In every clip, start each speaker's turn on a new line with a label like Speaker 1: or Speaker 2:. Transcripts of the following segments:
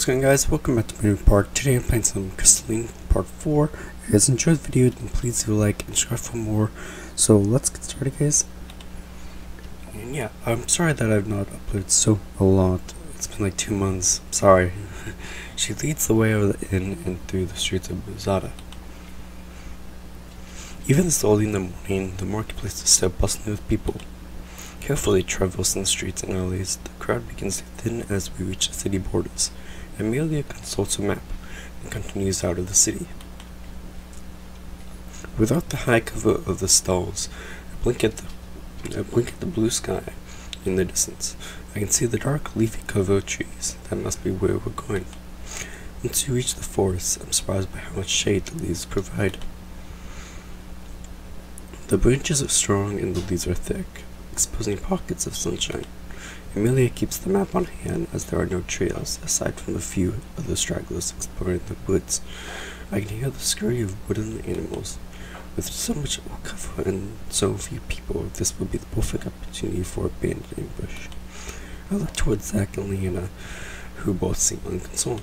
Speaker 1: What's going on, guys? Welcome back to my new part. Today I'm playing some Crystalline part 4. If you guys enjoyed the video, then please do like and subscribe for more. So let's get started, guys. And yeah, I'm sorry that I've not uploaded so a lot. It's been like 2 months. Sorry. She leads the way over the inn and through the streets of Buzada. Even this early in the morning, the marketplace is still bustling with people. Carefully traversing the streets and alleys, the crowd begins to thin as we reach the city borders. Amelia consults a map and continues out of the city. Without the high cover of the stalls, I blink at the blue sky in the distance. I can see the dark, leafy cover of trees. That must be where we're going. Once you reach the forest, I'm surprised by how much shade the leaves provide. The branches are strong and the leaves are thick, exposing pockets of sunshine. Amelia keeps the map on hand as there are no trails, aside from a few other stragglers exploring the woods. I can hear the scurry of wooden animals. With so much cover and so few people, this would be the perfect opportunity for a bandit ambush. I look towards Zach and Leanna, who both seem unconcerned.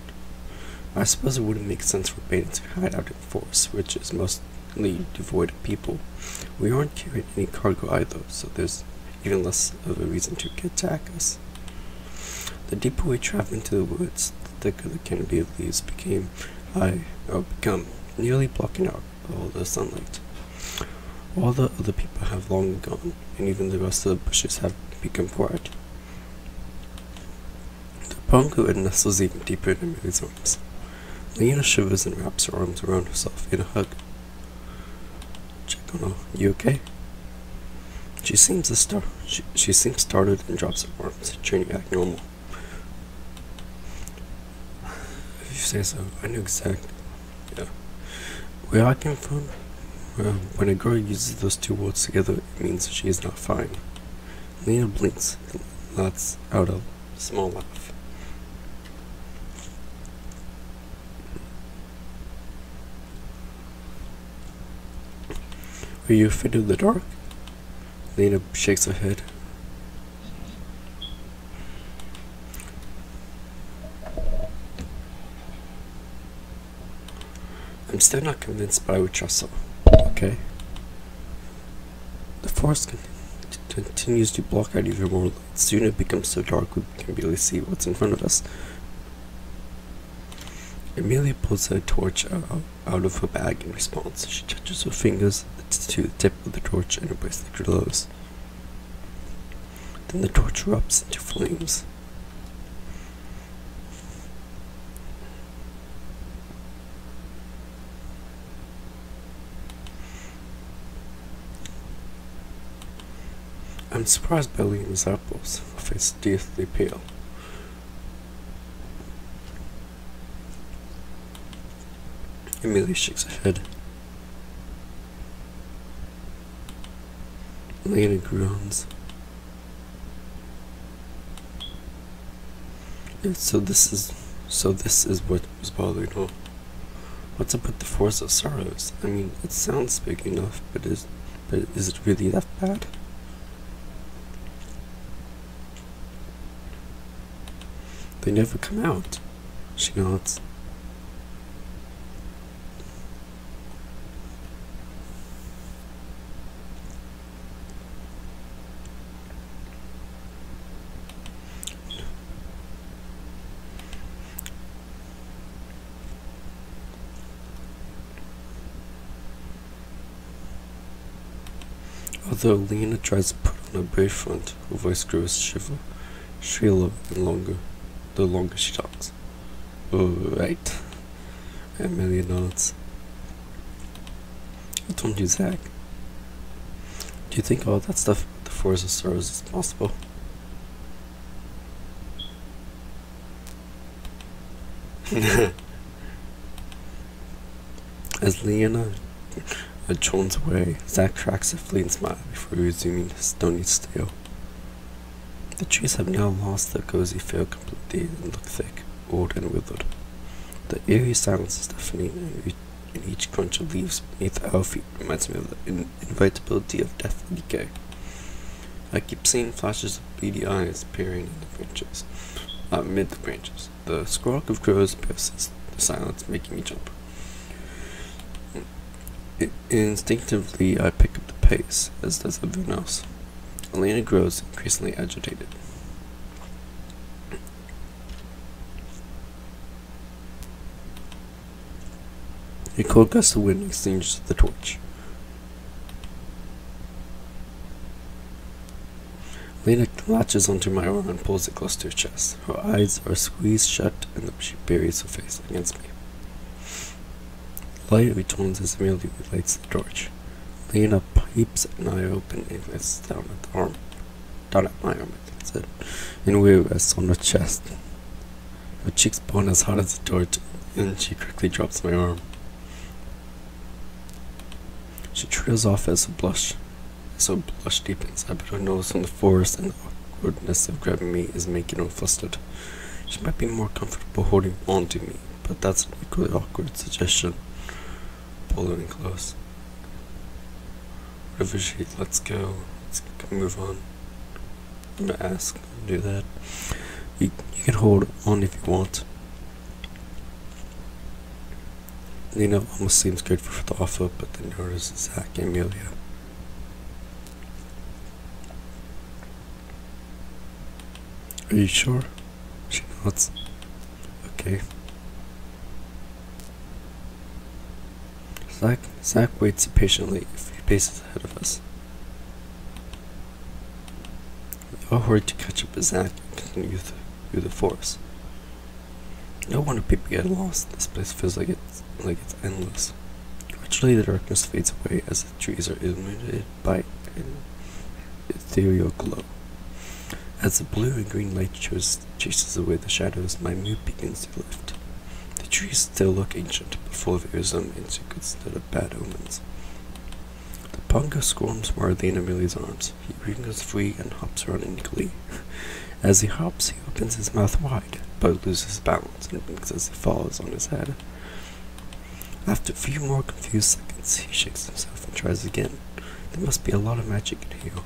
Speaker 1: I suppose it wouldn't make sense for bandits to hide out in the forest, which is mostly devoid of people. We aren't carrying any cargo either, so there's even less of a reason to attack us. The deeper we travel into the woods, the thicker the canopy of leaves become, nearly blocking out all the sunlight. All the other people have long gone, and even the rest of the bushes have become quiet. The pongo nestles even deeper in Amelia's arms. Leanna shivers and wraps her arms around herself in a hug. Check on her. You okay? She seems startled and drops her arms, turning back normal. If you say so, I know exactly. Yeah. Where I came from, when a girl uses those two words together, it means she is not fine. Lena blinks and lets out a small laugh. Are you afraid of the dark? Lena shakes her head. I'm still not convinced, but I would trust her. Okay? The forest continues to block out even more light. Soon it becomes so dark we can barely see what's in front of us. Amelia pulls her torch out of her bag in response. She touches her fingers to the tip of the torch and her bracelet glows. Then the torch erupts into flames. I'm surprised by Lena's apples. Her face is deathly pale. Amelia shakes her head. Lena groans. Yeah, so this is what was bothering her. What's up with the Force of Sorrows? I mean, it sounds big enough, but is it really that bad? They never come out. She nods. Although Lena tries to put on a brave front, her voice grows shriller and longer, the longer she talks. Right. Amelia nods. I told you, Zach. Do you think all that stuff about the Force of Sorrows is possible? As Leanna drones away, Zach cracks a fleeting smile before resuming his stony stare. The trees have now lost their cozy feel completely and look thick, old and withered. The eerie silence is deafening, and each crunch of leaves beneath our feet reminds me of the inevitability of death and decay. I keep seeing flashes of beady eyes peering in the branches, amid the branches. The squawk of crows pierces the silence, making me jump. Instinctively, I pick up the pace, as does everyone else. Elena grows increasingly agitated. A cold gust of wind extinguishes the torch. Elena latches onto my arm and pulls it close to her chest. Her eyes are squeezed shut, and she buries her face against me. The light returns as Amelia relights the torch. Elena pipes an eye open and glances down at my arm, I think it said, and we rests on her chest. Her cheeks burn as hot as the torch, and she quickly drops my arm. She trails off as her blush deepens. I put her nose on the forest, and the awkwardness of grabbing me is making her flustered. She might be more comfortable holding on to me, but that's an equally awkward suggestion. Pull her in close. Whatever she lets go, let's move on. I'm gonna ask, do that. You can hold on if you want. Lena almost seems good for the offer, but then notices Zach and Amelia. Are you sure? She nods. Okay. Zach waits patiently a few paces ahead of us. We all hurry to catch up with Zach and continue through the forest. No wonder people get lost. This place feels like it's endless. Gradually the darkness fades away as the trees are illuminated by an ethereal glow. As the blue and green light chases away the shadows, my mood begins to lift. The trees still look ancient, but full of wisdom instead of bad omens. The pongo squirms wildly in Amelia's arms. He wriggles free and hops around in glee. As he hops, he opens his mouth wide, but loses his balance and winks as he falls on his head. After a few more confused seconds, he shakes himself and tries again. There must be a lot of magic in here.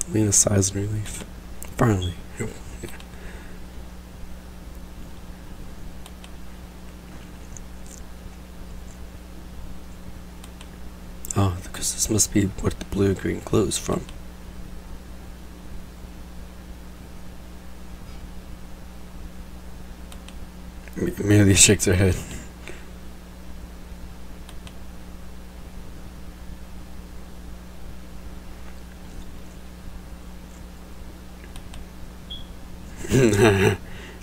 Speaker 1: Lena sighs in relief. Finally. Oh, because this must be what the blue and green glow is from. Amelia shakes her head.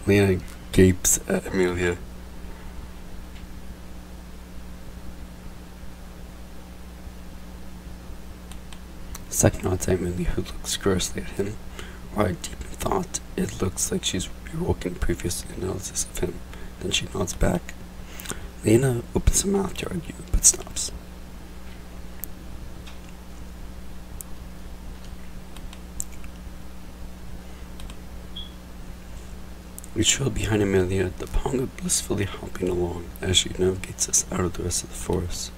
Speaker 1: Lena gapes at Amelia. Second nods at Amelia, who looks curiously at him. While deep in thought, it looks like she's rewoken previous analysis of him. Then she nods back. Lena opens her mouth to argue, but stops. We trail behind Amelia, the pongo blissfully hopping along as she navigates us out of the rest of the forest.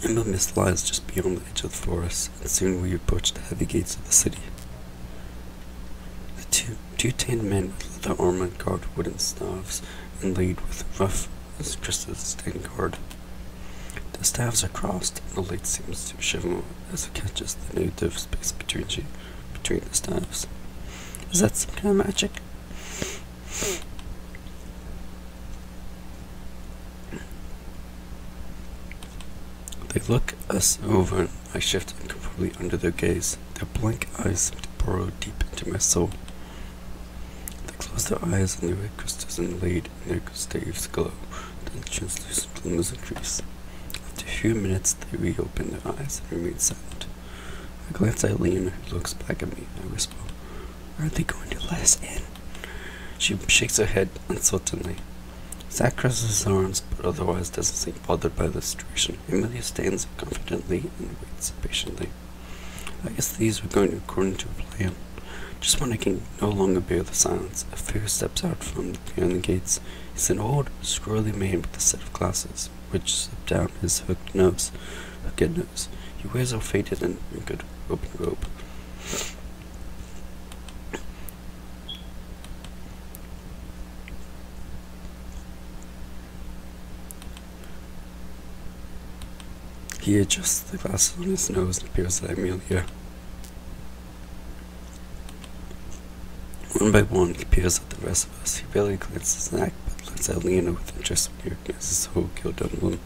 Speaker 1: Ember mist lies just beyond the edge of the forest, and soon we approach the heavy gates of the city. The two tanned men with leather armor guard wooden staves inlaid with rough as crystals stand guard. The staves are crossed, and the light seems to shiver as it catches the native space between the staves. Is that some kind of magic? They look us over, and I shift uncomfortably under their gaze. Their blank eyes seem to burrow deep into my soul. They close their eyes, and the red crystals inlaid in their staves glow. Then translucent glimmers increase. After a few minutes, they reopen their eyes and remain silent. I glance at Lena, who looks back at me. I whisper, "Are they going to let us in?" She shakes her head uncertainly. Zach crosses his arms, but otherwise doesn't seem bothered by the situation. Amelia stands confidently and waits patiently. I guess these are going according to a plan. Just when I can no longer bear the silence, a figure steps out from behind the gates. He's an old, scrawly man with a set of glasses, which slip down his hooked nose. He wears a faded and wrinkled open robe. He adjusts the glasses on his nose and peers at Amelia. One by one, he peers at the rest of us. He barely glances at, but looks at Lena with interest when he recognizes the whole guild emblem.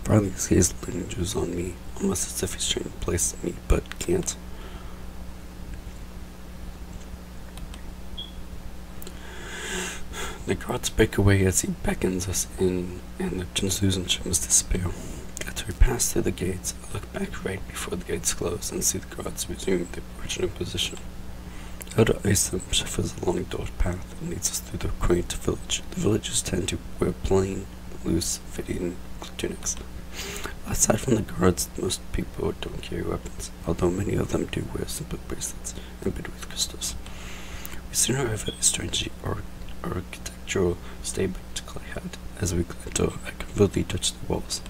Speaker 1: Finally, his gaze lingers on me, almost as if he's trying to place me, but can't. The guards break away as he beckons us in, and the translucent shimmers disappear. After we pass through the gates, I look back right before the gates close and see the guards resume their original position. Elder Isom shuffles along the dark path and leads us through the quaint village. The villagers tend to wear plain, loose-fitting tunics. Aside from the guards, most people don't carry weapons, although many of them do wear simple bracelets embedded with crystals. We soon arrive at a strangely architectural spectacle ahead. As we enter, I can really touch the walls.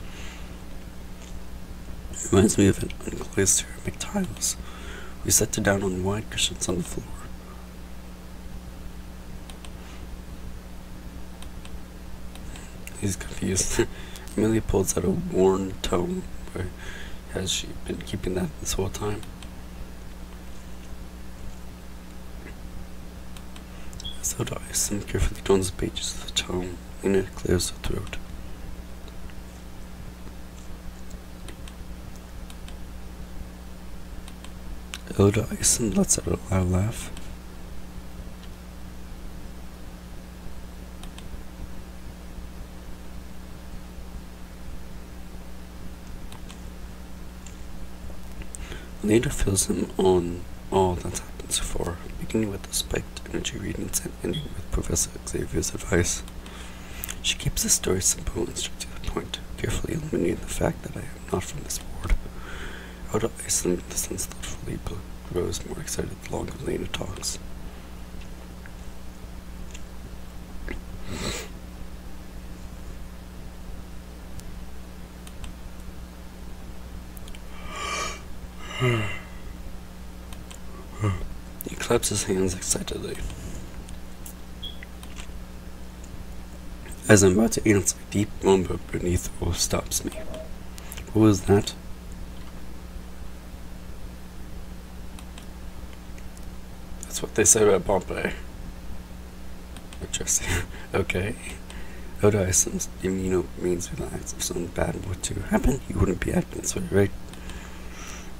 Speaker 1: It reminds me of an unglazed ceramic tiles. We sit down on wide cushions on the floor. He's confused. Amelia pulls out a worn tome. Where has she been keeping that this whole time? As though Isom carefully turns the pages of the tome, Lena clears her throat. Elder Isom lets out a loud laugh. Lena fills him on all that's happened so far, beginning with the spiked energy readings and ending with Professor Xavier's advice. She keeps the story simple and straight to the point, carefully eliminating the fact that I am not from this world. Elder Isom listens thoughtfully, but grows more excited the longer Lena talks. He claps his hands excitedly. As I'm about to answer, a deep murmur beneath the roof stops me. What was that? That's what they say about Pompeii. Interesting. Okay. Elder Isom's demeanor means relaxed. If something bad were to happen, you wouldn't be acting this way, right?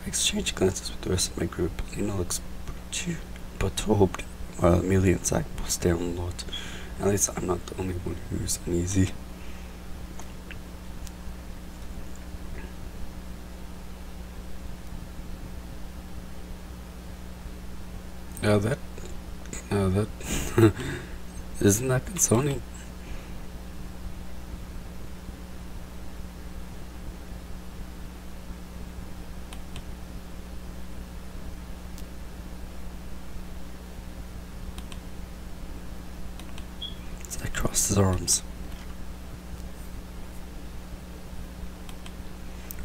Speaker 1: I exchange glances with the rest of my group. Lena looks perturbed, while Amelia and Zach both stare on the lot. At least I'm not the only one who's uneasy. That isn't that concerning? Zach crossed his arms.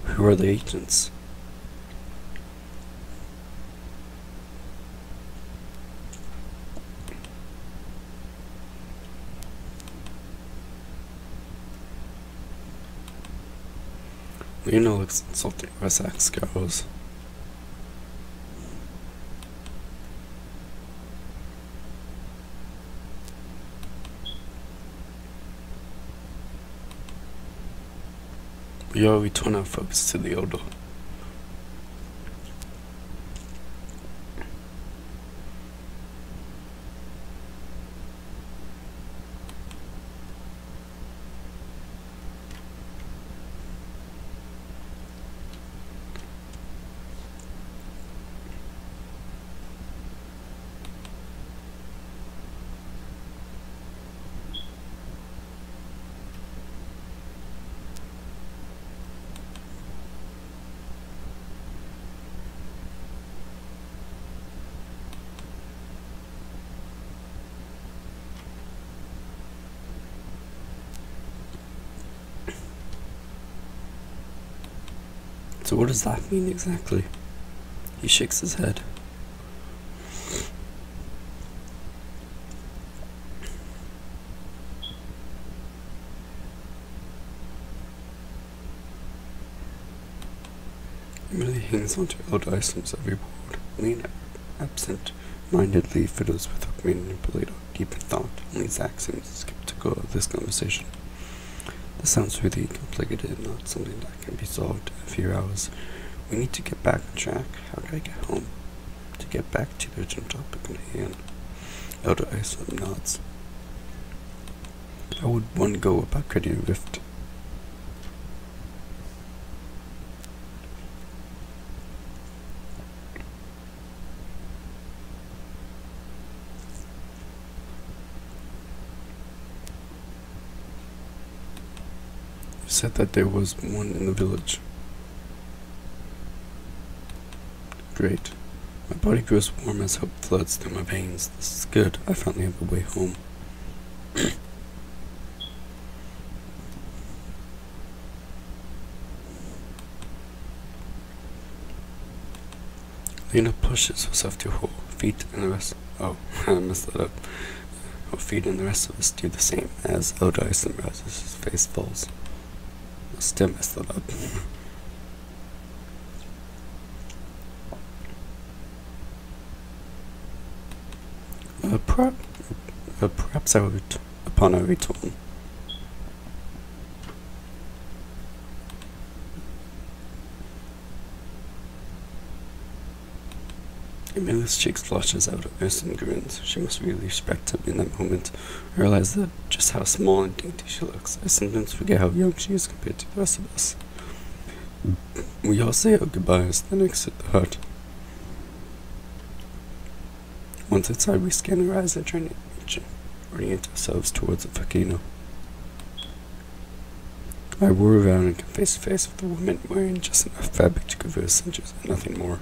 Speaker 1: Who are the agents? Lena looks insulting as Zach scowls. We all return our focus to the Elder. So what does that mean exactly? He shakes his head. Amelia hangs onto Elder Iceland's every word. Lena absent-mindedly fiddles with her manipulator, deep in thought. Only Zach seems skeptical of this conversation. This sounds really complicated and not something that can be solved in a few hours. We need to get back on track. How do I get home? To get back to the original topic on hand. Elder Iceland nods. How would one go about creating a rift? You said that there was one in the village. Great. My body grows warm as hope floods through my veins. This is good. I finally have a way home. Lena pushes herself to her feet and the rest. Oh, I messed that up. Her feet and the rest of us do the same. As Elder Iceland rises, his face falls. I still messed that up. Perhaps I would, upon our return. Amelia's cheeks flushes out of Erson grins. She must really respect him in that moment. I realize that just how small and dainty she looks. I sometimes forget how young she is compared to the rest of us. We all say our goodbyes, then exit the hut. Once inside, we scan our eyes and try to orient ourselves towards the volcano. I whir around and come face to face with a woman wearing just enough fabric to cover her cinches and nothing more.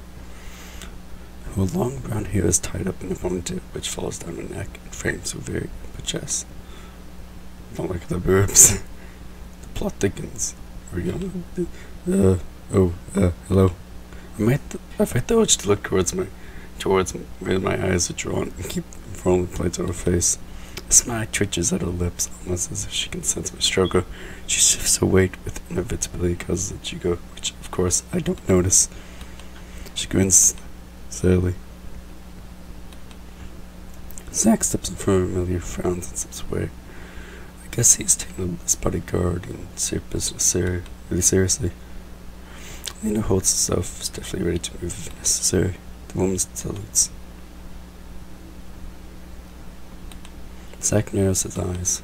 Speaker 1: Her long brown hair is tied up in a ponytail which falls down her neck and frames her very ample chest. Don't like the boobs. The plot thickens. Are you hello. I fight the urge to look towards where my eyes are drawn and keep falling plates on her face. A smile twitches at her lips, almost as if she can sense my struggle. She shifts her weight with inevitability causes a jiggle, which of course I don't notice. She grins slowly. Zach steps in front of Amelia, frowns and steps away. I guess he's taking this bodyguard and serious business really seriously. Lena holds herself stiffly ready to move if necessary. The woman salutes. Zach narrows his eyes.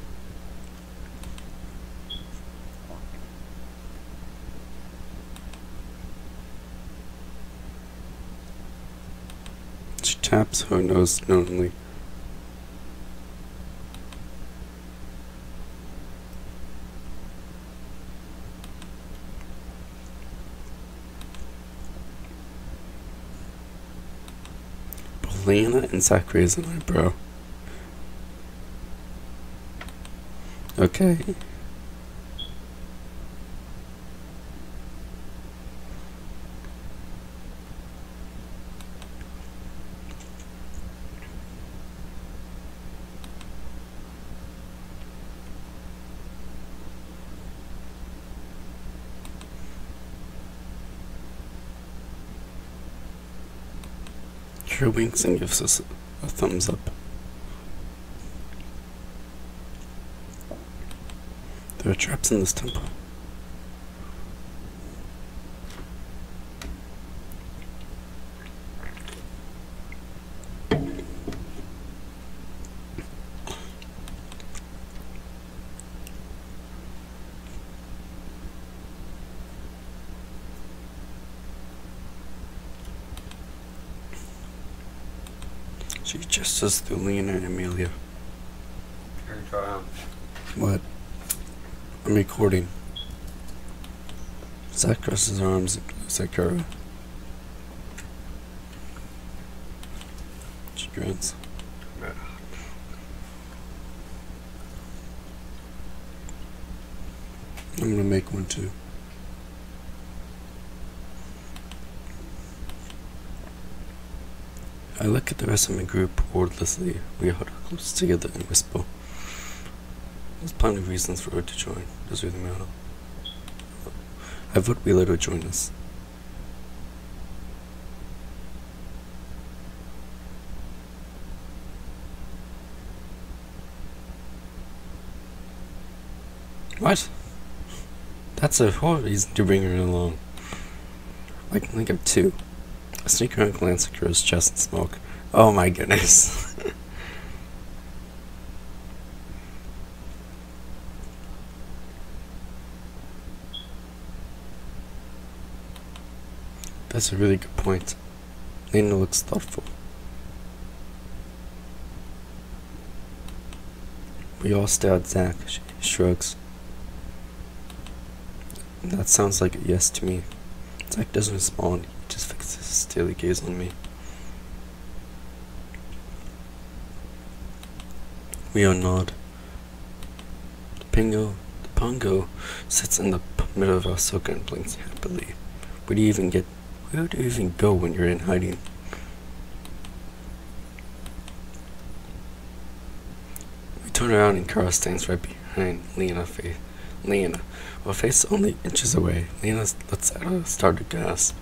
Speaker 1: She taps her nose knowingly. Lena and Zach raise an eyebrow. Okay. She winks and gives us a thumbs up. There are traps in this temple. She gestures to Lena and Amelia. What? I'm recording. Zach crosses his arms and looks at Kara. She grins. I'm gonna make one too. I look at the rest of my group wordlessly. We huddle close together and whisper. There's plenty of reasons for her to join. Does really matter. I vote we let her join us. What? That's a whole reason to bring her along. I can think of two. I sneak around, glance at Kura's chest and smoke. Oh my goodness. That's a really good point. Lena looks thoughtful. We all stare at Zach. She shrugs. That sounds like a yes to me. Zach doesn't respond. He just fixes his steely gaze on me. We all nod. The pongo sits in the middle of our circle and blinks happily. Where do you even go when you're in hiding? We turn around and Kara stands right behind Lena, her face only inches away. Lena lets out a startled gasp.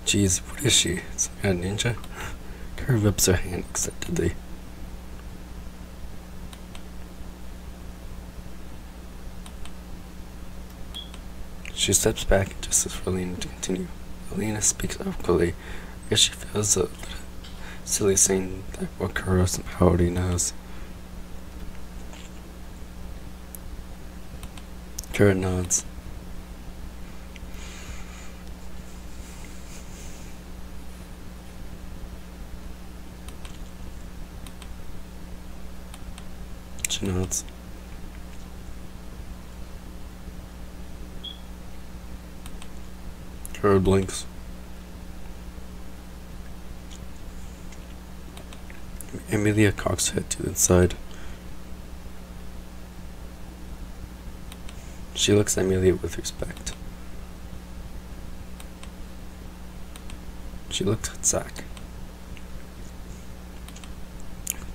Speaker 1: Jeez, what is she? Some kind of ninja? Kara rubs her hand excitedly. She steps back and just for Lena to continue. Lena speaks awkwardly. I guess she feels a little silly saying that what Kara somehow already knows. Kara nods. She nods. Kara blinks. Amelia cocks her head to the side. She looks at Amelia with respect. She looks at Zach.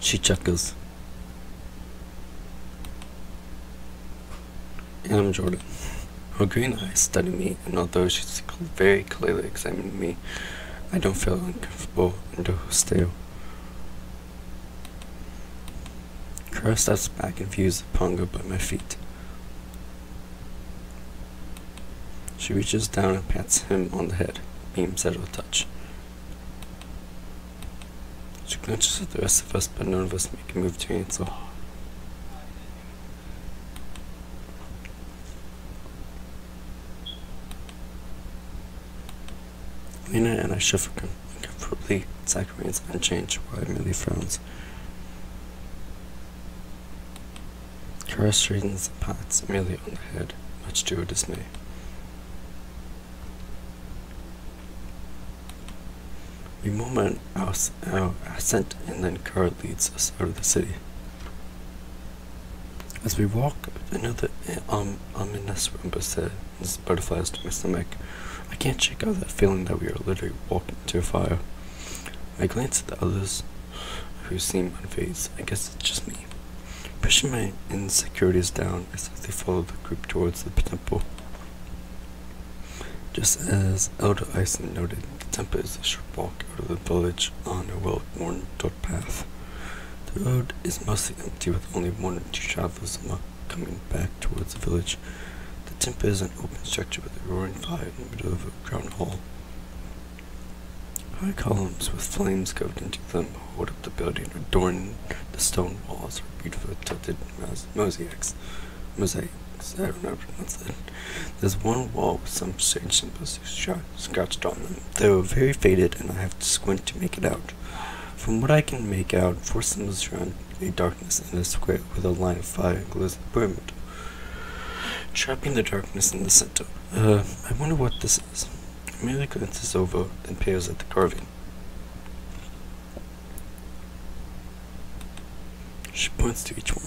Speaker 1: She chuckles. And I'm Jordan. Her green eyes study me, and although she's very clearly examining me, I don't feel uncomfortable nor hostile. Kara steps back and views the pongo by my feet. She reaches down and pats him on the head, beams at a touch. She clenches at the rest of us, but none of us make a move to answer. Lena and I shuffle uncomfortably. Zach remains unchanged while Amelia frowns. Kara straightens and pats Amelia on the head, much to her dismay. We moment our ascent, and then Kara leads us out of the city. As we walk, another ominous rumble sends butterflies to my stomach. I can't shake out that feeling that we are literally walking into a fire. I glance at the others, who seem unfazed. I guess it's just me. Pushing my insecurities down, I slowly follow the group towards the temple. Just as Elder Ison noted, the temple is a short walk out of the village on a well-worn dirt path. The road is mostly empty, with only one or two travelers coming back towards the village. The temple is an open structure with a roaring fire in the middle of a ground hall. High columns with flames carved into them hold up the building, adorning the stone walls with beautiful tilted mosaics. I don't know how to pronounce that. There's one wall with some strange symbols scratched on them. They were very faded, and I have to squint to make it out. From what I can make out, 4 symbols surround a darkness in a square with a line of fire glows in the perimeter, trapping the darkness in the center. I wonder what this is. Amelia glances over, then peers at the carving. She points to each one.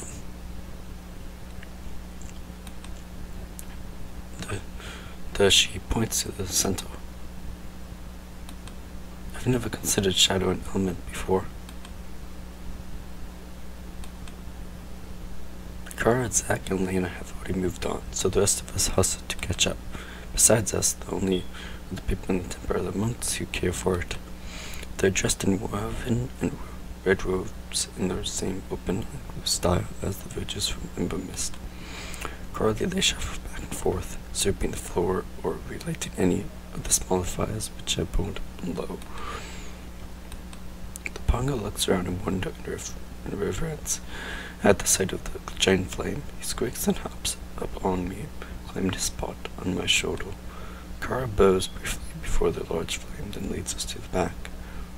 Speaker 1: She points to the center. I've never considered shadow an element before. Kara, Zach, and Lena have already moved on, so the rest of us hustle to catch up. Besides us, the only other people in the temple are the monks who care for it. They're dressed in woven and red robes in their same open style as the villagers from Limbo Mist. Carly they shuffle back and forth, sweeping the floor or relighting any of the smaller fires which have burned low. The Pongo looks around in wonder and reverence. At the sight of the giant flame, he squeaks and hops up on me, claiming his spot on my shoulder. Kara bows briefly before the large flame, then leads us to the back.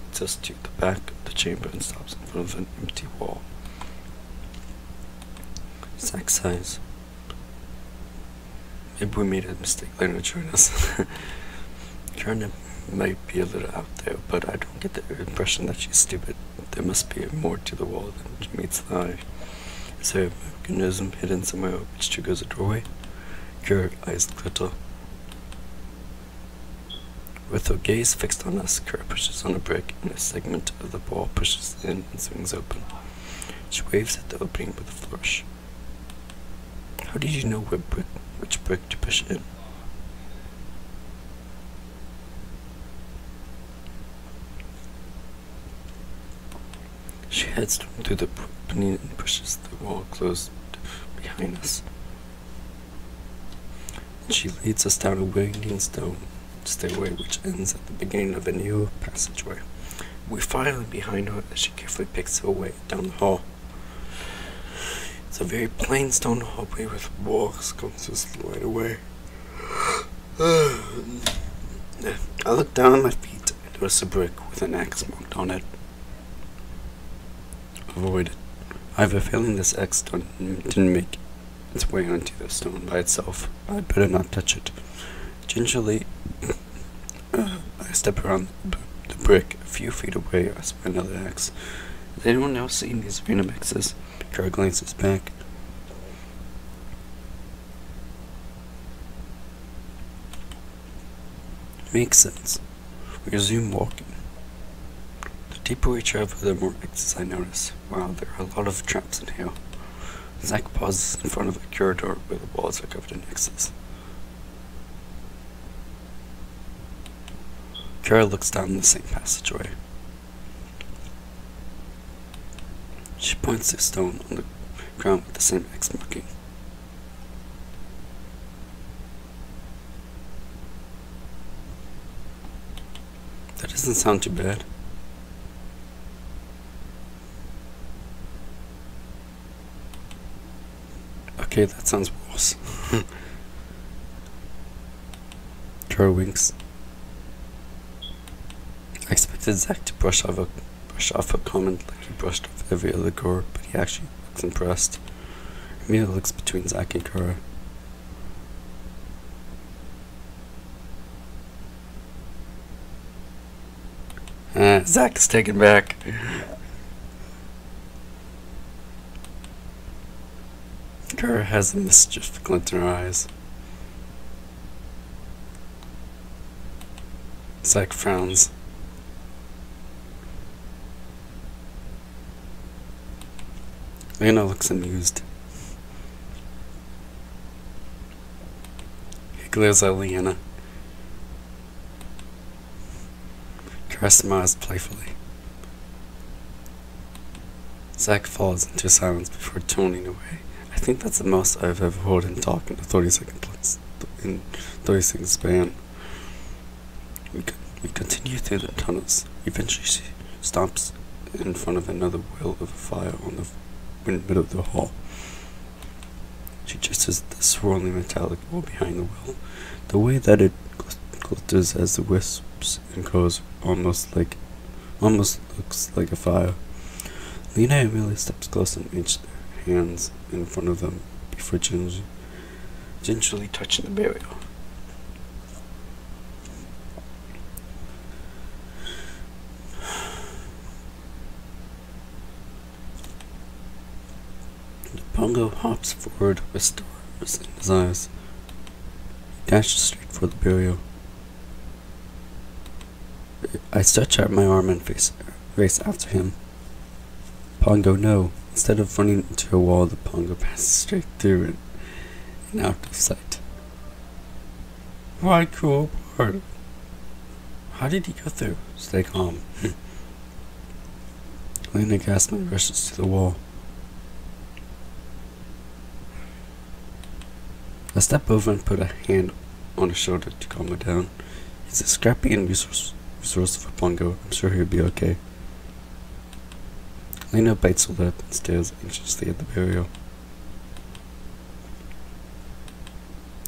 Speaker 1: Leads us to the back of the chamber and stops in front of an empty wall. Zack sighs. Maybe we made a mistake letting her join us. Kara might be a little out there, but I don't get the impression that she's stupid. There must be more to the wall than meets the eye. Is there a mechanism hidden somewhere which triggers a doorway? Your eyes glitter. With her gaze fixed on us, Kara pushes on a brick, and a segment of the wall pushes in and swings open. She waves at the opening with a flourish. How did you know which brick to push in? She heads through the opening and pushes the wall closed behind us. She leads us down a winding stone stairway which ends at the beginning of a new passageway. We follow behind her as she carefully picks her way down the hall. It's a very plain stone hallway with walls going just right away. I look down at my feet and notice a brick with an X marked on it. Avoid it. I have a feeling this X didn't make its way onto the stone by itself. I'd better not touch it. Gingerly, I step around the brick. A few feet away, I spy another X. Has anyone else seen these random X's? Kara glances back. Makes sense. We resume walking. The deeper we travel, the more X's I notice. Wow, there are a lot of traps in here. Zack pauses in front of a corridor where the walls are covered in X's. Kara looks down the same passageway. She points to a stone on the ground with the same X marking. That doesn't sound too bad. Okay, that sounds worse. Kara winks. I expected Zack to brush off a comment like he brushed off every other girl, but he actually looks impressed. Emilio looks between Zack and Kara. Zack is taken back. Kara has a mischief glint in her eyes. Zack frowns. Lena looks amused. He glares at Leanna. Kara smiles playfully. Zack falls into silence before toning away. I think that's the most I've ever heard him talk in a 30-second span. We continue through the tunnels. Eventually she stops in front of another wheel of a fire on the middle of the hall. She gestures at the swirling metallic wall behind the wheel. The way that it glitters as the wisps and goes almost looks like a fire. Lena and Amelia steps close and reach their hands in front of them before gingerly touching the barrier. The Pongo hops forward with stars in his eyes. He dashes straight for the barrier. I stretch out my arm and race after him. Pongo, no. Instead of running into a wall, the Pongo passes straight through it and out of sight. Why, cool part. How did he go through? Stay calm. Lena gasps and rushes to the wall. I step over and put a hand on his shoulder to calm her down. He's a scrappy and resourceful Pongo. I'm sure he'll be okay. Lena bites her lip and stares anxiously at the burial.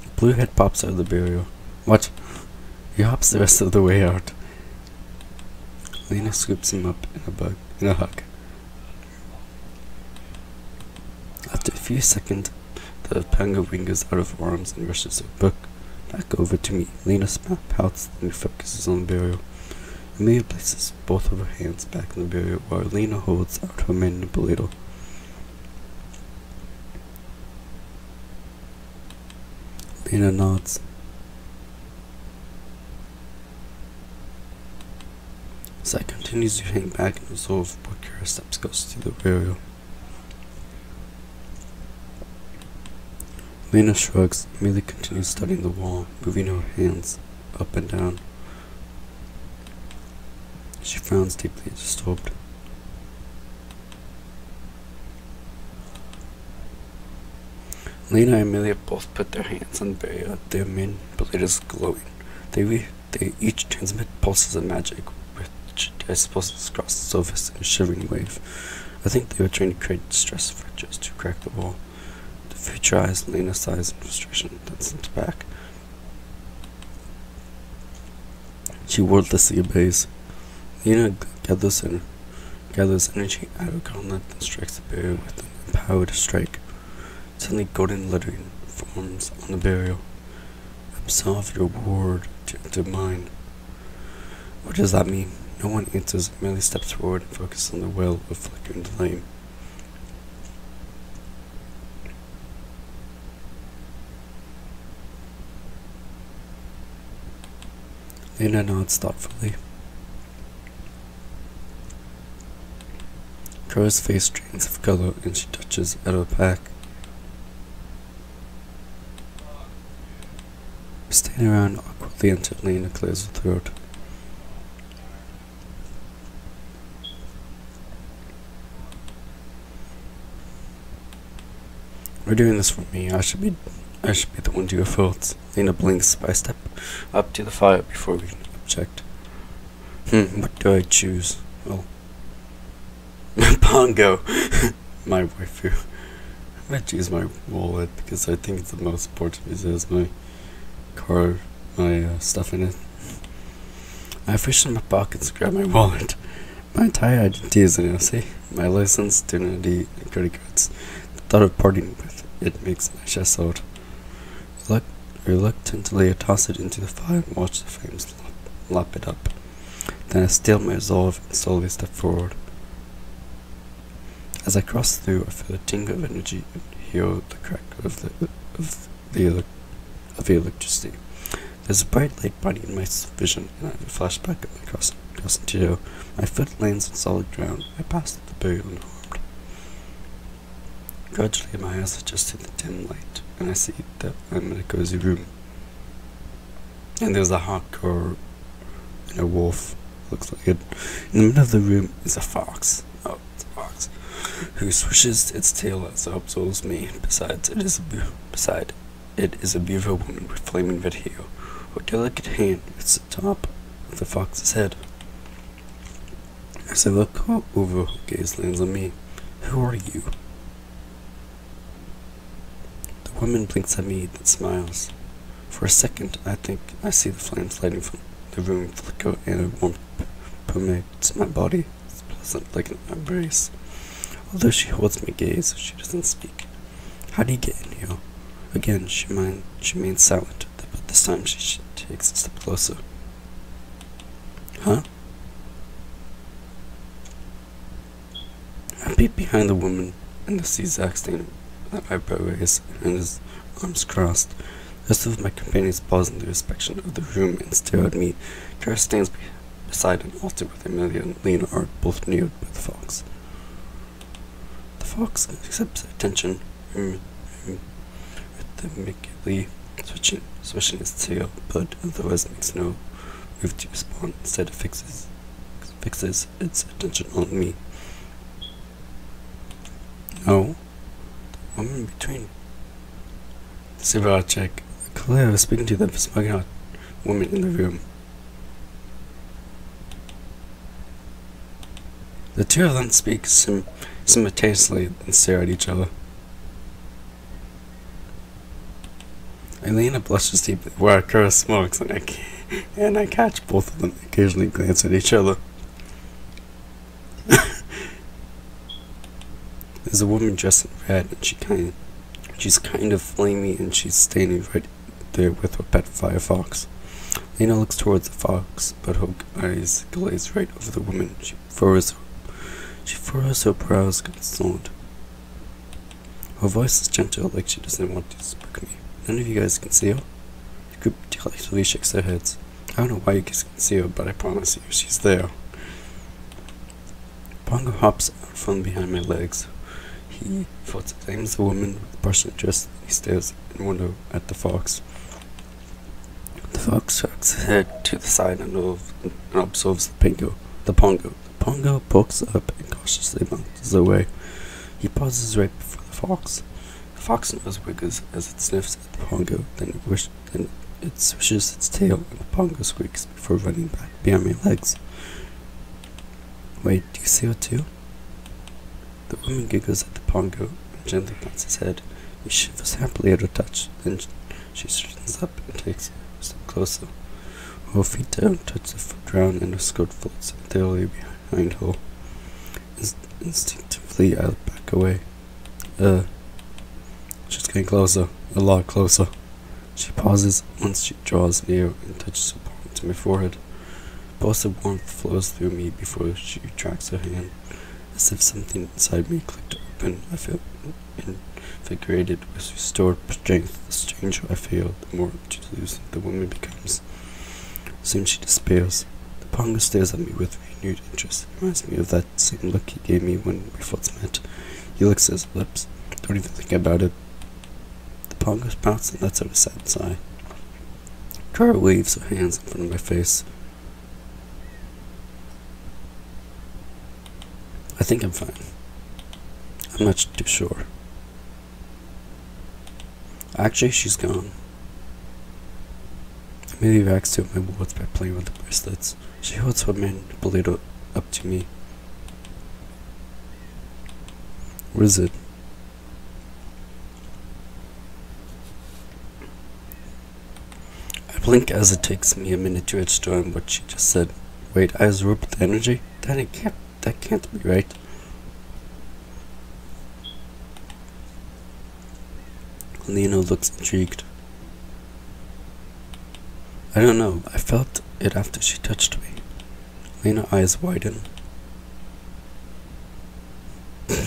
Speaker 1: The blue head pops out of the burial. What? He hops the rest of the way out. Lena scoops him up in a hug. After a few seconds, the Pongo wingers out of arms and rushes her book back over to me. Lena pouts and focuses on the burial. Amelia places both of her hands back in the burial while Lena holds out her manipulator. Lena nods. Sai continues to hang back and absorb while Kara steps close to the burial. Lena shrugs. Amelia continues studying the wall, moving her hands up and down. She frowns deeply disturbed. Lena and Amelia both put their hands on the burial. Their manipulators glowing. They each transmit pulses of magic, which are supposed to cross the surface in a shivering wave. I think they were trying to create stress fractures to crack the wall. The future eyes, Lena sighs in frustration, then slips back. She wordlessly obeys. Lena gathers energy out of gauntlet and strikes the burial with an empowered strike. Suddenly golden lettering forms on the burial. Absolve your ward to mine. What does that mean? No one answers. Merely steps forward and focuses on the well of flickering flame. Lena nods thoughtfully. Kara's face drains of color and she touches at her back. We stand around awkwardly until Lena clears her throat. We're doing this for me. I should be the one to your faults. Lena blinks, but I step up to the fire before we can object. What do I choose? Well, Pongo, my waifu. I might choose my wallet because I think it's the most important because it has my card, my stuff in it. I fish in my pockets and grab my wallet. My entire identity is in it, see? My license, identity, and credit cards. The thought of parting with it makes my chest out. Reluctantly, I toss it into the fire and watch the flames lap it up. Then I steel my resolve and slowly step forward. As I cross through, I feel a tingle of energy and hear the crack of the electricity. There's a bright light body in my vision, and I have a flashback of my crossing to my foot lands on solid ground. I pass through the burial unharmed. Gradually, my eyes adjust to the dim light, and I see that I'm in a cozy room. And there's a hawk and a wolf, looks like it. In the middle of the room is a fox. Oh, it's a fox. Who swishes its tail as it observes me. Beside it is a beautiful woman with flaming red hair. Her delicate hand is the top of the fox's head. As I look over, her gaze lands on me. Who are you? The woman blinks at me, then smiles. For a second, I think I see the flames lighting from the room flicker, and a warmth permeates my body. It's pleasant, like an embrace. Although she holds my gaze, she doesn't speak. How do you get in here? Again, she remains silent, but this time she takes a step closer. Huh? I peek behind the woman and see Zack standing at my raised and his arms crossed. The rest of my companions pause in their inspection of the room and stare at me. Kara stands beside an altar with Amelia and Lena are both near by the fox. The fox accepts attention, rhythmically swishing its tail, but otherwise makes no move to respond. Instead, it fixes its attention on me. No, the woman between the Survival check. Clearly I was speaking to the smoking hot woman in the room. The two of them speak simultaneously and stare at each other. Elena blushes deeply while Kara smokes, and I catch both of them occasionally glance at each other. There's a woman dressed in red, and she's kind of flamey, and she's standing right there with her pet firefox. Lena looks towards the fox, but her eyes glaze right over the woman. She furrows her brows concerned. Her voice is gentle, like she doesn't want to spook me. None of you guys can see her? The group collectively shakes their heads. I don't know why you guys can see her, but I promise you, she's there. Pongo hops out from behind my legs. He examines the woman with partially dressed, and he stares in wonder at the fox. The fox shocks his head to the side and observes the pongo. The pongo pokes up and cautiously bounces away. He pauses right before the fox. The fox nose wiggles as it sniffs at the pongo, then it swishes its tail, and the pongo squeaks before running back behind my legs. Wait, do you see her too? The woman giggles at the pongo and gently pats his head. He shivers happily at her touch. Then she straightens up and takes a step closer. Her feet don't touch the ground, and her skirt floats ethereally behind her. Instinctively, I back away. She's getting closer, a lot closer. She pauses once she draws near and touches her palm to my forehead. A pulse of warmth flows through me before she tracks her hand. As if something inside me clicked open, I feel invigorated with restored strength. The stranger I feel, the more translucent the woman becomes. Soon she despairs. The pongo stares at me with renewed interest. It reminds me of that same look he gave me when we first met. He licks his lips. Don't even think about it. The pongo pouts and lets out a sad sigh. Kara waves her hands in front of my face. I think I'm fine. I'm not too sure. Actually, she's gone. Amelia reacts to my words by playing with the bracelets. She holds her manipulator up to me. What is it? I blink as it takes me a minute to register on what she just said. Wait, I absorbed the energy? That can't be right. Lena looks intrigued. I don't know. I felt it after she touched me. Lena's eyes widen.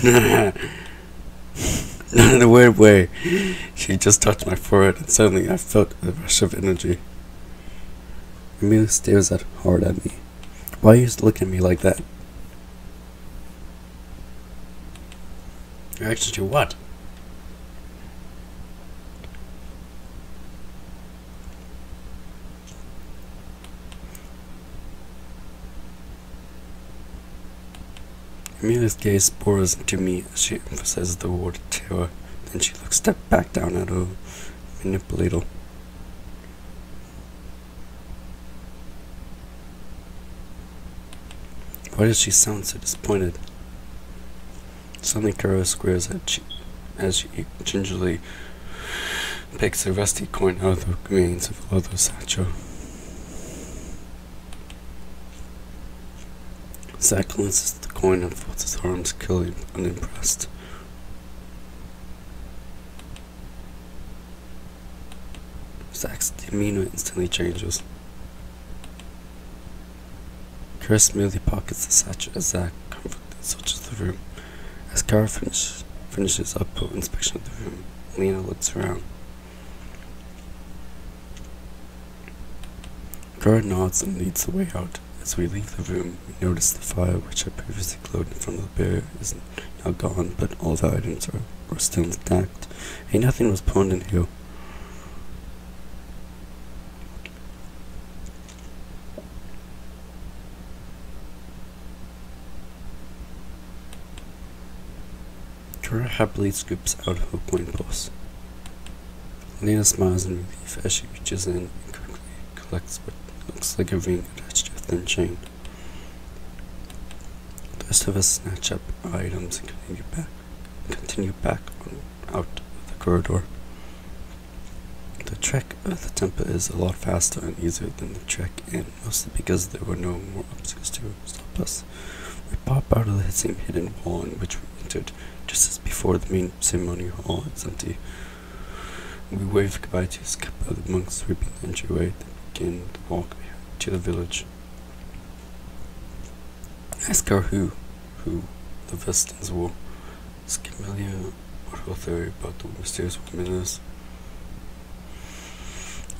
Speaker 1: Not in a weird way. She just touched my forehead, and suddenly I felt a rush of energy. Amelia stares hard at me. Why are you looking at me like that? Reaction to what? Amelia's gaze bores into me as she emphasizes the word terror. Then she looks back down at her manipulator. Why does she sound so disappointed? Suddenly Kara squares as she gingerly picks a rusty coin out of the remains of her other satchel. Zack glances at the coin and folds his arms, clearly unimpressed. Zack's demeanor instantly changes. Chris merely pockets the satchel as Zack comfortably searches the room. As Kara finishes up her inspection of the room, Lena looks around. Kara nods and leads the way out. As we leave the room, we notice the fire which had previously glowed in front of the barrier is now gone, but all the items are still intact. Ain't nothing was pawned in here. Kara happily scoops out her coin purse. Elena smiles in relief as she reaches in and quickly collects what looks like a ring attached to a thin chain. The rest of us snatch up our items and continue back out of the corridor. The trek out of the temple is a lot faster and easier than the trek in, mostly because there were no more obstacles to stop us. We pop out of the same hidden wall in which we entered, just as before the main ceremony hall is empty. We wave goodbye to a couple of the monks sweeping the entryway, then begin the walk to the village. Ask her who the Vestons were. Ask Amelia what her theory about the mysterious woman is.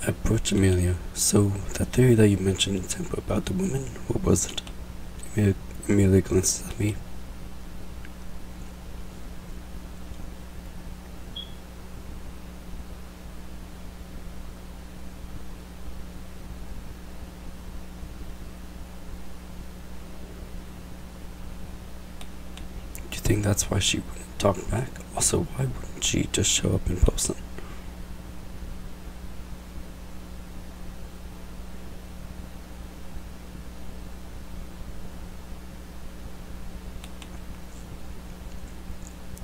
Speaker 1: I approach Amelia. So, that theory that you mentioned in the temple about the woman, what was it? Amelia glances at me. Do you think that's why she wouldn't talk back? Also, why wouldn't she just show up in person?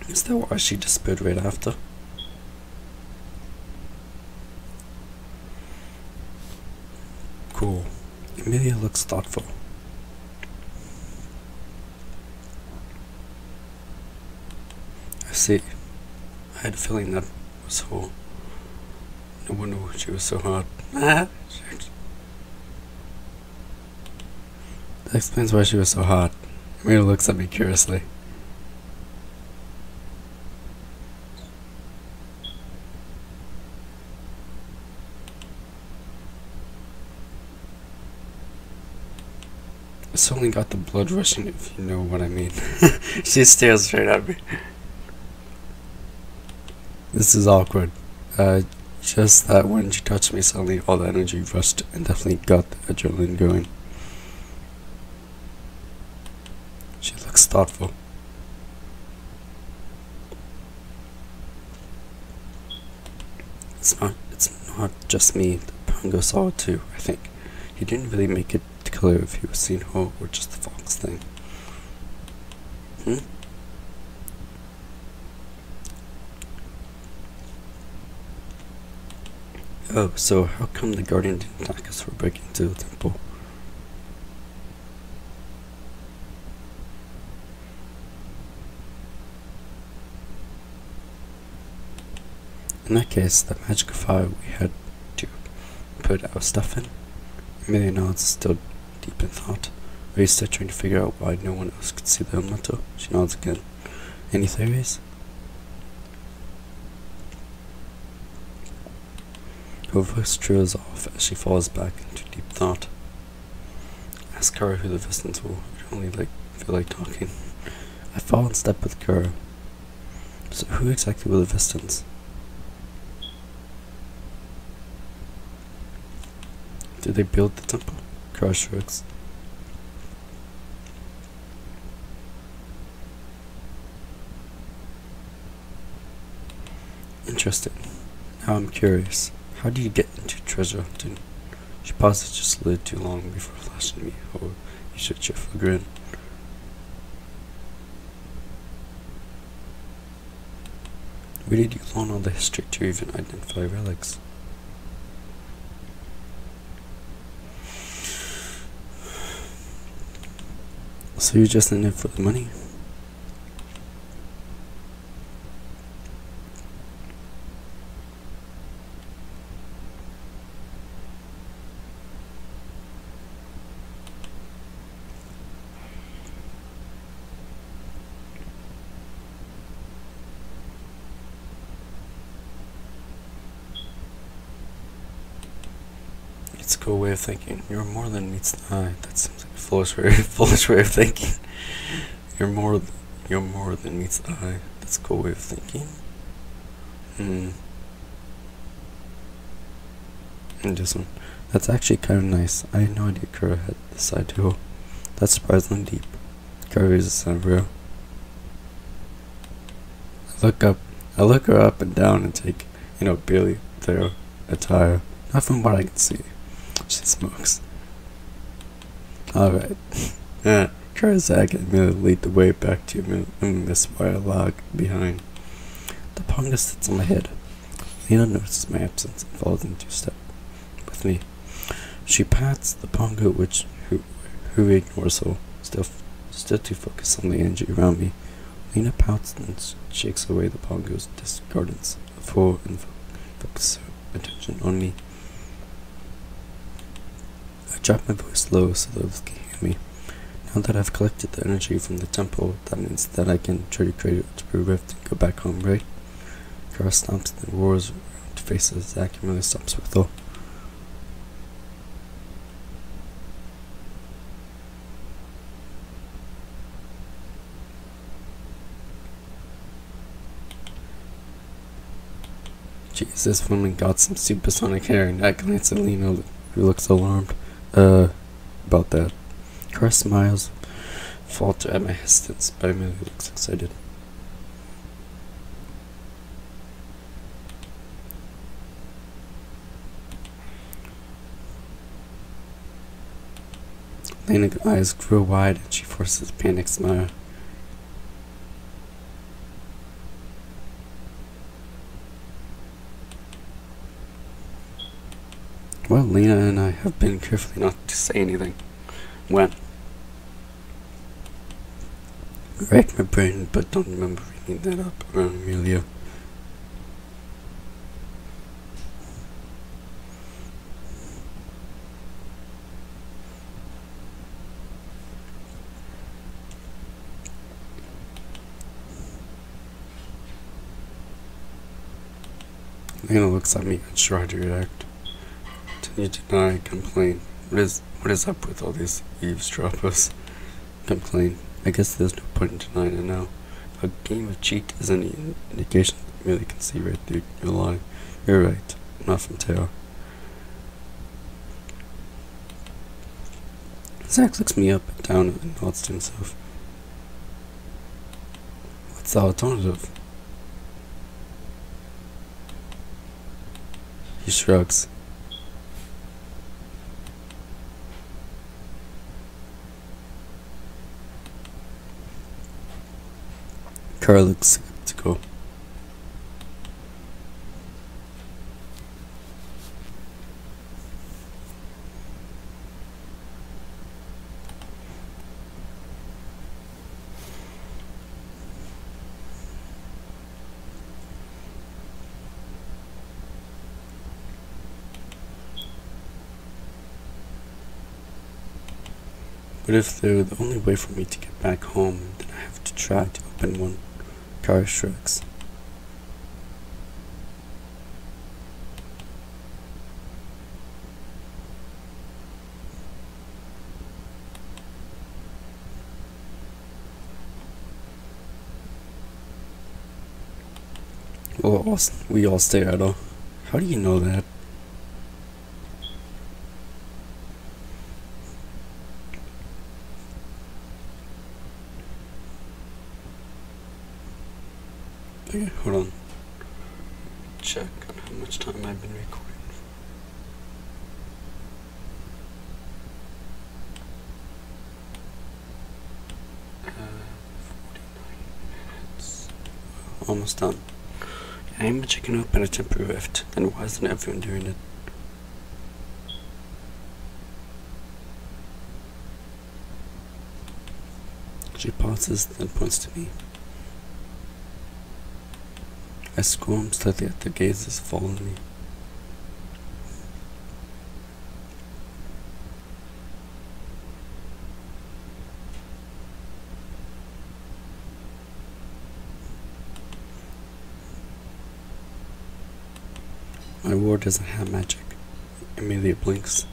Speaker 1: Is that why she disappeared right after? Cool. Amelia looks thoughtful. I see. I had a feeling that was her. No one knew she was so hot. That explains why she was so hot. Amelia looks at me curiously. I suddenly got the blood rushing, if you know what I mean. She stares straight at me. This is awkward. Just that when she touched me, suddenly all the energy rushed and definitely got the adrenaline going. She looks thoughtful. It's not just me. The Pongo saw it too, I think. He didn't really make it clear if he was seeing her or just the fox thing. Oh, so how come the guardian didn't attack us for breaking into the temple? In that case, the magic fire we had to put our stuff in. Amelia nods, still deep in thought. Are you still trying to figure out why no one else could see the elemental? She nods again. Any theories? Her voice trails off as she falls back into deep thought. Ask Kara who the Vestons were. I don't really feel like talking. I fall in step with Kara. So who exactly were the Vestons? Did they build the temple? Kara shrugs. Interesting. Now I'm curious. How do you get into treasure hunting? She pauses just a little too long before flashing me. Oh, you should cheerful grin. Where did you learn all the history to even identify relics? So you're just in it for the money? It's a cool way of thinking. You're more than meets the eye. That seems like a foolish way of thinking. You're more than meets the eye. That's a cool way of thinking. And this one. That's actually kind of nice. I had no idea Kara had this side to her. That's surprisingly deep. Kara is a son of real. I look her up and down and take, barely their attire. Not from what I can see. She smokes. Alright. Karazak immediately lead the way back to this wire log behind. The ponga sits on my head. Lena notices my absence and follows into step with me. She pats the ponga, who ignores her, still too focused on the energy around me. Lena pouts and shakes away the pongo's discordance and focuses her attention on me. I drop my voice low so that others can hear me. Now that I've collected the energy from the temple, that means that I can try to create it to be rift and go back home, right? Kara stomps and roars around to face us. Zach and really stomps with her. Jeez, this woman got some supersonic hair, and I glance at Lena, who looks alarmed. About that. Kara smiles, falter at my hesitance, but Amelia looks excited. Lena's eyes grow wide and she forces a panicked smile. Well, Lena and I have been careful not to say anything. When? I racked my brain, but don't remember reading that up around Amelia. Lena looks at me unsure how to react. You deny, complain. What is up with all these eavesdroppers? Complain. I guess there's no point in denying it now. A game of cheat is any indication that you really can see right through your lie. You're right. I'm not from terror. Zach looks me up and down and nods to himself. What's the alternative? He shrugs. Kara looks skeptical. But if they're the only way for me to get back home, then I have to try to open one. Kara shrugs. Well, we all stare at her. How do you know that? Okay, hold on. Check how much time I've been recording. 49 minutes. Almost done. I'm checking open a temporary rift. Then why isn't everyone doing it? She pauses, then points to me. I squirm slightly at the gazes following me. My ward doesn't have magic. Amelia blinks.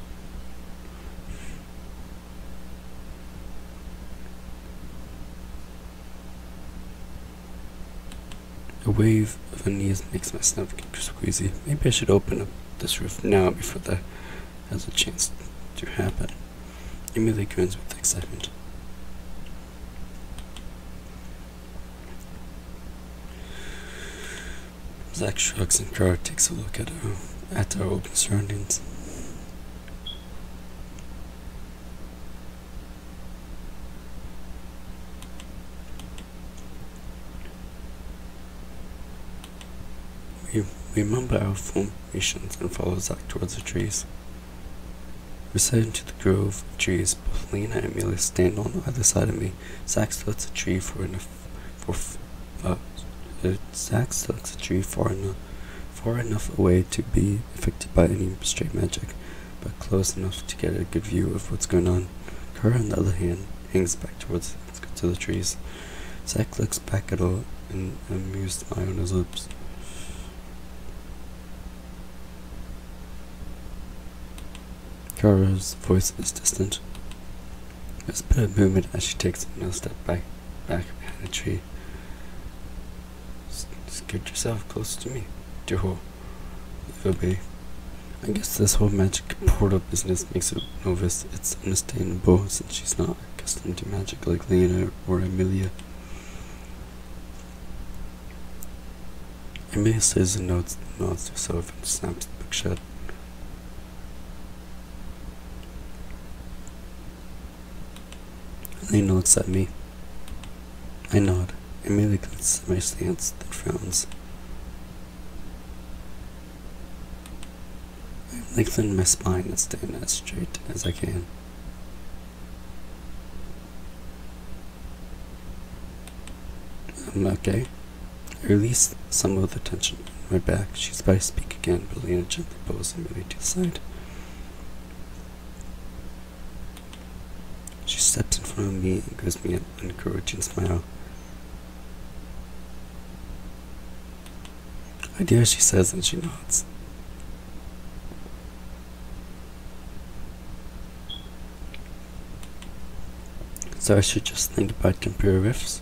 Speaker 1: A wave of unease makes my stomach squeezy. Maybe I should open up this roof now before that has a chance to happen. Amelia grins with excitement. Zack shrugs and Kara takes a look at our open surroundings. We remember our formations and follow Zack towards the trees. We set into the grove of trees. Both Lena and Amelia stand on either side of me. Zack selects a tree far enough away to be affected by any stray magic, but close enough to get a good view of what's going on. Kara, on the other hand, hangs back towards the trees. Zack looks back at her, an amused smile on his lips. Kara's voice is distant. There's a bit of movement as she takes another step back behind the tree. Just get yourself closer to me, dear ho. Obey. I guess this whole magic portal business makes a novice. It's understandable since she's not accustomed to magic like Lena or Amelia. Amelia says and nods to herself and snaps the book shut. Lena looks at me. I nod. Amelia glances at my stance, then frowns. I lengthen my spine and stand as straight as I can. I'm okay. I release some of the tension in my back. She's about to speak again, but Lena gently pulls Amelia to the side. She steps in front of me and gives me an encouraging smile. Idea, she says, and she nods. So I should just think about computer riffs?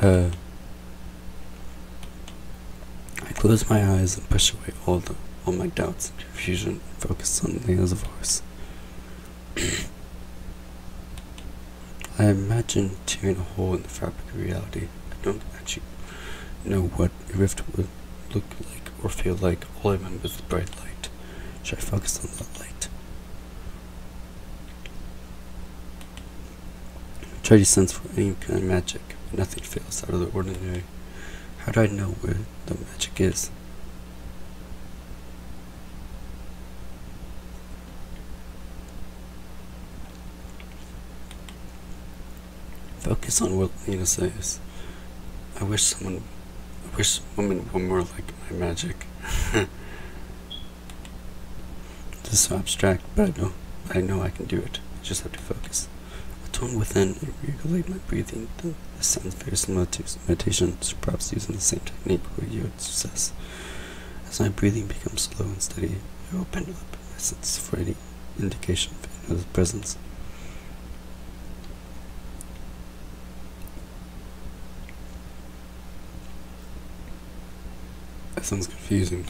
Speaker 1: I close my eyes and push away all my doubts and confusion and focus on Lena's voice. I imagine tearing a hole in the fabric of reality. I don't actually know what a rift would look like or feel like. All I remember is the bright light. Should I focus on that light? I try to sense for any kind of magic, but nothing feels out of the ordinary. How do I know where the magic is? Focus on what Lena says. I wish women were more like my magic. This is so abstract, but I know I can do it. I just have to focus. I tone within and regulate my breathing. This sounds very similar to meditation, so perhaps using the same technique will yield success. As my breathing becomes slow and steady, I open up my senses for any indication of another's presence. That sounds confusing.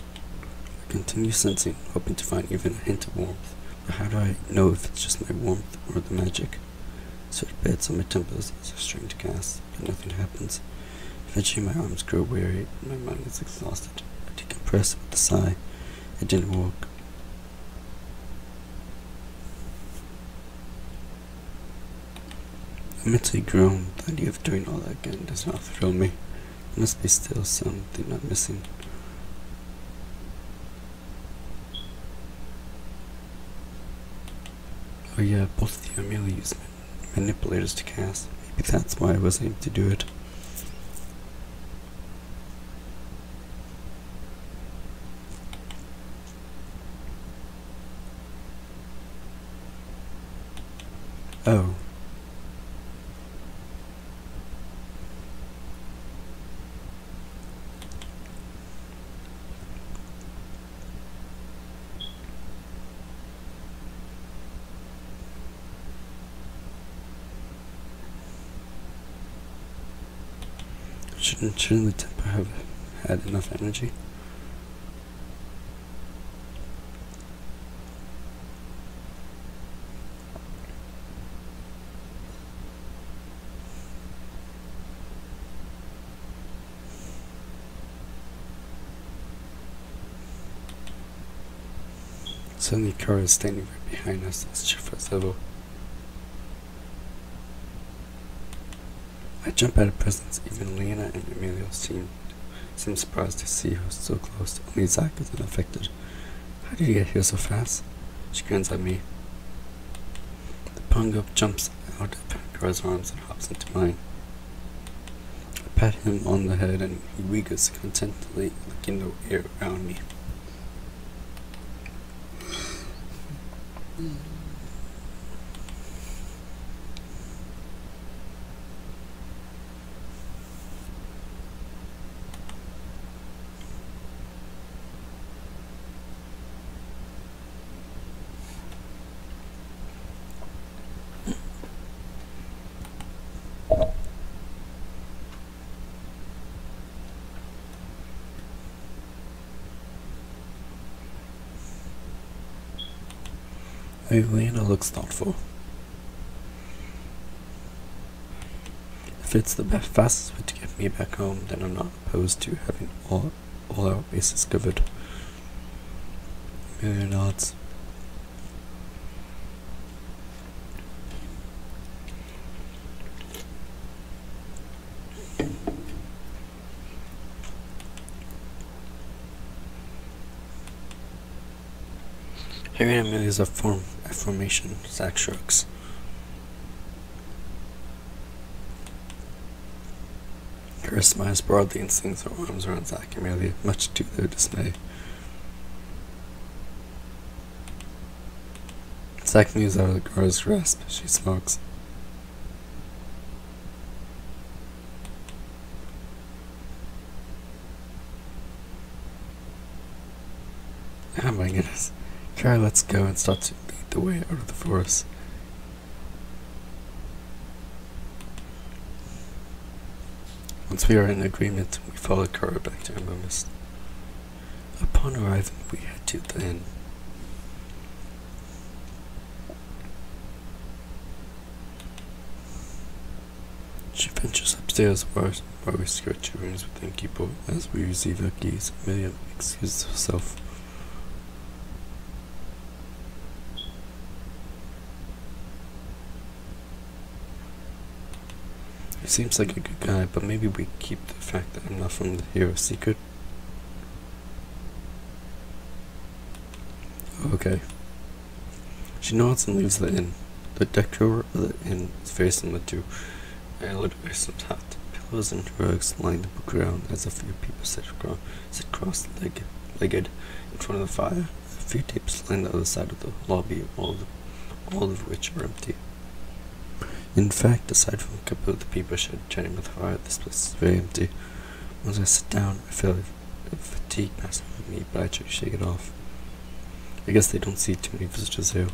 Speaker 1: I continue sensing, hoping to find even a hint of warmth. But how do I know if it's just my warmth or the magic? Sweat beds on my temples as I strain to cast, but nothing happens. Eventually my arms grow weary and my mind is exhausted. I decompress with a sigh. It didn't work. I mentally groan. The idea of doing all that again does not thrill me. There must be still something I'm missing. Oh yeah, both of you Amelia use manipulators to cast. Maybe that's why I wasn't able to do it. Oh. Shouldn't the temper have had enough energy? Suddenly Kara is standing right behind us as she first level. I jump out of presence. Even Lena and Emilio seem surprised to see her so close. Only Zach is unaffected. How did you get here so fast? She grins at me. The Pongo jumps out of Kara's arms and hops into mine. I pat him on the head and he wiggles contentedly, licking the air around me. Lena looks thoughtful. If it's the fastest way to get me back home, then I'm not opposed to having all our bases covered. Amelia nods. Harry and Amelia's a formation. Zach shrugs. Kara smiles broadly and slings her arms around Zach and Amelia, much to their dismay. Zach moves out of the girl's grasp. She smokes. Oh my goodness. Kara lets go and starts to lead the way out of the forest. Once we are in agreement, we follow Kara back to Amber Mist. Upon arriving, we head to the inn. She ventures upstairs where we skirt two rooms with the innkeeper. As we receive our keys, Amelia excuses herself. He seems like a good guy, but maybe we keep the fact that I'm not from here a secret. Okay. She nods and leaves the inn. The decor of the inn is very similar to Elder's hut. Pillows and rugs line the ground as a few people sit cross-legged in front of the fire. A few tables line the other side of the lobby, all of which are empty. In fact, aside from a couple of the people chatting with the fire, this place is very empty. Once I sit down, I feel a fatigue messing with me, but I try to shake it off. I guess they don't see too many visitors here.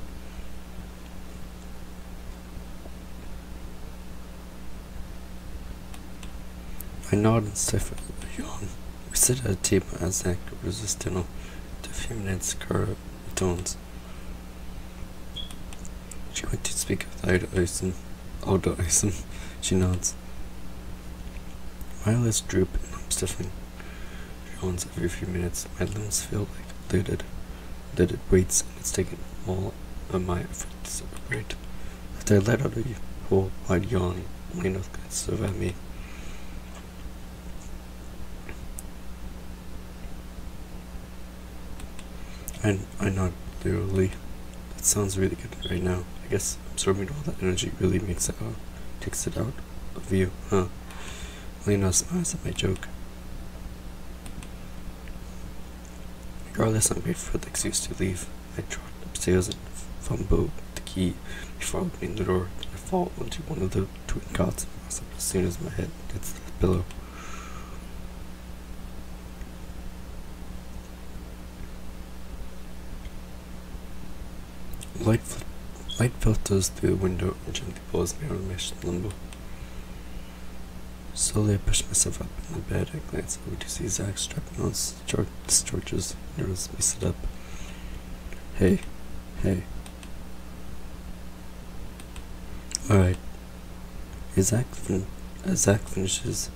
Speaker 1: I nod and stifle a yawn. We sit at a table as Zach orders his dinner. After a few minutes, Kara returns. She went to speak with Aldo Ison. She nods. My eyelids droop and I'm stiffening. She yawns every few minutes. My limbs feel like lidded weights, and it's taken all of my effort to separate. After I let out a whole wide yawn, Lena glances over at me. I nod literally. That sounds really good right now. I guess absorbing all that energy really takes it out of you, huh? Lena smiles at my joke. Regardless, I'm grateful for the excuse to leave. I trot upstairs and fumble the key before opening the door. I fall onto one of the twin cots and pass up as soon as my head hits the pillow. Light filters through the window and gently pulls me out of the mesh limbo. Slowly I push myself up in the bed and glance over to see Zach strapping on discharges. Notice me sit up. Hey. Alright. As Zach finishes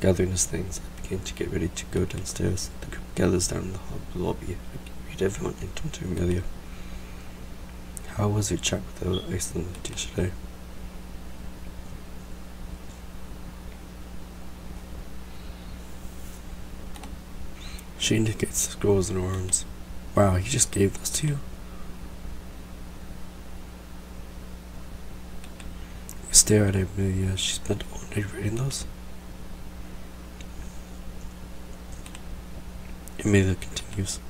Speaker 1: gathering his things, I begin to get ready to go downstairs. The group gathers down in the lobby. I greet everyone and turn to Amelia. How was your chat with the Iceland teacher today? She indicates the scrolls and worms. Wow, he just gave those to you? We stare at Amelia. She spent all night reading those? Amelia continues.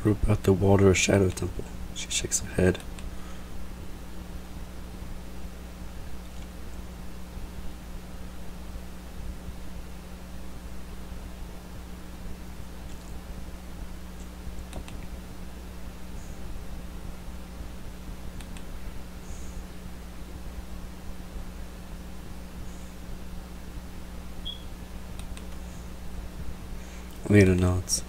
Speaker 1: What about the Water Shadow Temple? She shakes her head. Lena nods.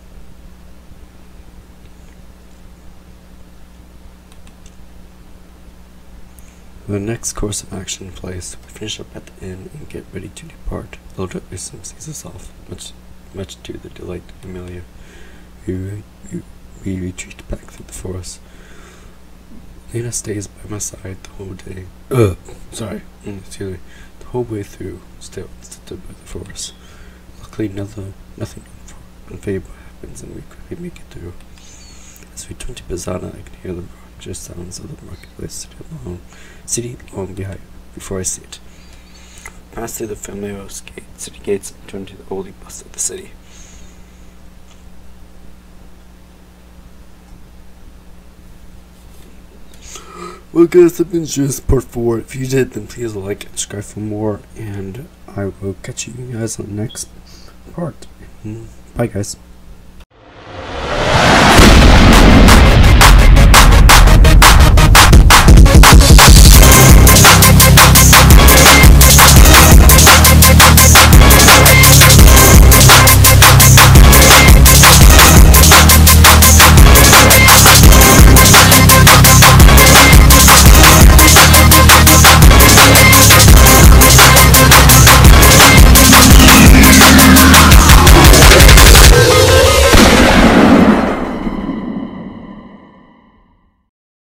Speaker 1: The next course of action in place, we finish up at the inn and get ready to depart. Lord Islam sees us off, much to the delight of Amelia. We retreat back through the forest. Lena stays by my side the whole day. The whole way through, still stood by the forest. Luckily, nothing unfavorable happens, and we quickly make it through. As we turn to Bazana, I can hear the just sounds of the marketplace city long behind before I see it. Pass through the familiar city gates and turn to the holy bus of the city. Well guys, that been just part 4. If you did, then please like and subscribe for more, and I will catch you guys on the next part. Bye guys.